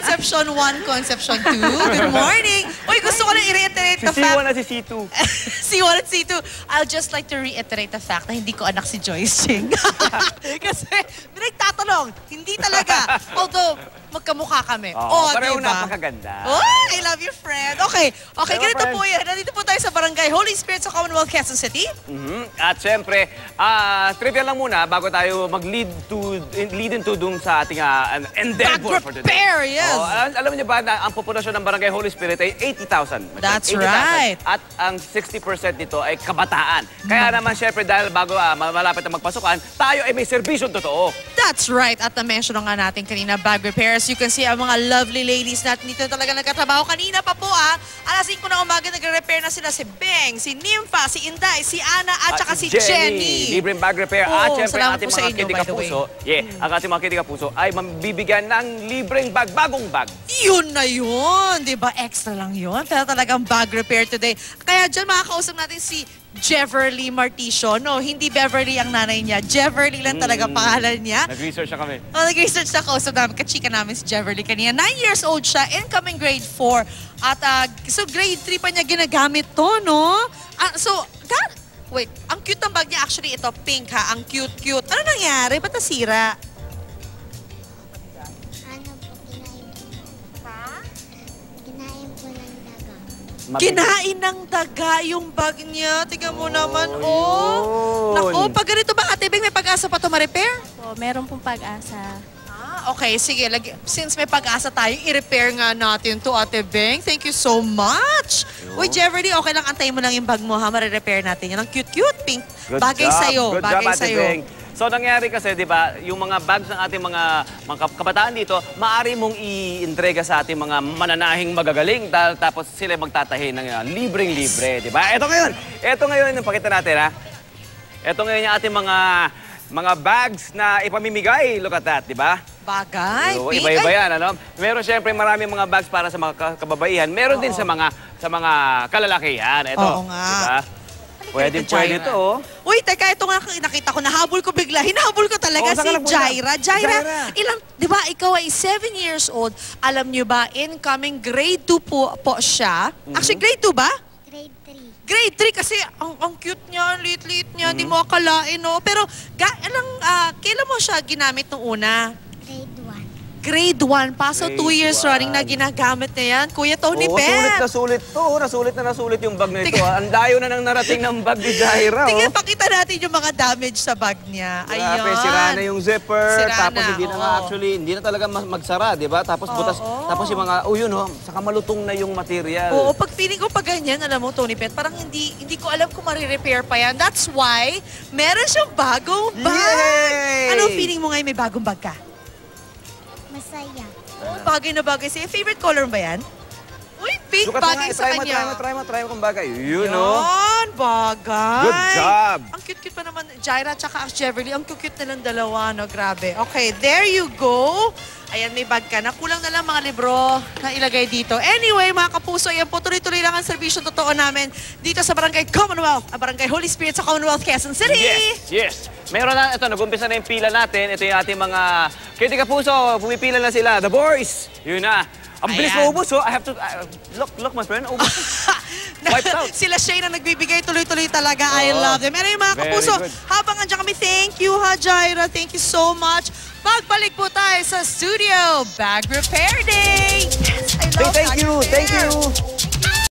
Conception 1, Conception 2. Good morning. Uy, gusto ko lang i-reiterate the fact. Si C1 at si C2. C1 at C2. I'll just like to reiterate the fact na hindi ko anak si Joyce Ching. Kasi, pinagtatanong, hindi talaga. Although, magkamukha kami. Pareho diba? napakaganda. Oh, I love you, friend. Okay, ganito po yan. Nandito po tayo sa Barangay Holy Spirit sa Commonwealth, Quezon City. At syempre, trivia lang muna bago tayo mag-lead into dun sa ating endeavor for today. Prepare, yes. Alam niyo ba na ang populasyon ng Barangay Holy Spirit ay 80,000? That's right. At ang 60% nito ay kabataan. Kaya naman syempre dahil bago malapit na magpasukan, tayo ay may serbisyong totoo. That's right. At na-mention nga natin kanina, bag repairs. You can see ang mga lovely ladies natin dito talaga nagkatrabaho. Kanina pa po alas 5 na umaga nagre-repair na sila si Beng, si Nympha, si Inday, si Ana at saka si Jenny. Libreng bag repair. At syempre ang ating mga inyo, Kidikapuso, ang ating mga Kidikapuso ay mabibigyan ng libreng bag, bagong bag. Yun na yun. Diba? Extra lang yun. Pero talagang bag repair today. Kaya dyan makakausap natin si Jeverly Marticio. No, hindi Beverly ang nanay niya. Jeverly lang talaga pangalan niya. Nag-research na kami. Nag-research na kausap namin. Kachika namin si Jeverly kanina. 9 years old siya, incoming grade 4. At so grade 3 pa niya ginagamit to, no? Wait, ang cute ng bag niya. Actually, ito, pink ha. Ang cute-cute. Ano nangyari? Ba't nasira? Kinain ng daga yung bag niya. Tingnan mo naman, Naku, pag ganito ba, Ate Beng, may pag-asa pa ito ma-repair? Meron pong pag-asa. Okay, sige. Since may pag-asa tayo, i-repair nga natin to, Ate Beng. Thank you so much. Uy, Jeverly, okay lang, antayin mo lang yung bag mo, ha? Mare-repair natin yan. Ang cute-cute, pink. Bagay sa'yo. Bagay sa'yo. So nangyari kasi, di ba, yung mga bags ng ating mga kabataan dito, maaari mong i-entrega sa ating mga mananahing magagaling tapos sila magtatahi ng libreng-libre, di ba? Ito ngayon yung pakita natin, ha? Ito ngayon yung ating mga bags na ipamimigay. Look at that, di ba? Bagay. Iba-iba yan, ano? Meron syempre maraming mga bags para sa mga kababaihan. Meron din sa mga kalalakihan. Ito, oo nga. diba? Pwede ito, Uy, teka, ito nga nakita ko, nahabol ko bigla. Hinahabol ko talaga si Jaira. Jaira, di ba, ikaw ay 7 years old. Alam niyo ba, incoming grade 2 po siya. Actually, grade 2 ba? Grade 3. Grade 3 kasi ang cute niya, lit-lit niya, di mo akalain, no? Pero, kailan mo siya ginamit nung una? Grade 1. Grade 1 pa, so 2 years running na ginagamit na yan. Kuya Tony Pet. Sulit to. Nasulit yung bag na ito. Ang dayo na nang narating ng bag ni Jaira. Tingnan, pakita natin yung mga damage sa bag niya. Ayan. Sira na yung zipper. Sira tapos na, hindi na nga hindi na talaga magsara, di ba? Tapos butas. Tapos yung mga, saka malutong na yung material. Oo, pag feeling ko pag ganyan, alam mo, Tony Pet, parang hindi ko alam kung marirepair pa yan. That's why, meron siyang bagong bag. Yay! Anong feeling mo ngayon may bagong bag ka? Masaya. Bagay na bagay sa'yo. Favorite color ba yan? Uy, pink bagay sa kanya. Try mo kung bagay. Yan, bagay. Good job. Ang cute-cute pa naman, Jaira tsaka Jeverly. Ang cute nilang dalawa, no? Grabe. Okay, there you go. Ayan, may bag ka na. Kulang na lang mga libro na ilagay dito. Anyway, mga kapuso, ayan po, tuloy-tuloy lang ang servisyo totoo namin dito sa Barangay Commonwealth, Barangay Holy Spirit sa Commonwealth, Quezon City. Yes. Meron na, ito, nag-umpisa na yung pila natin. Ito yung ating mga Kidikapuso. Pumipila na sila. The boys. Yun na. Ang bilis maubos, I have to, look, my friend, ubos. Wiped out. Sila Shane na nagbibigay tuloy-tuloy talaga. I love them. Pero yung mga kapuso, habang andyan kami, thank you ha, Jaira. Thank you so much. Magbalik po tayo sa studio. Bag Repair Day. Yes, I love Thank you.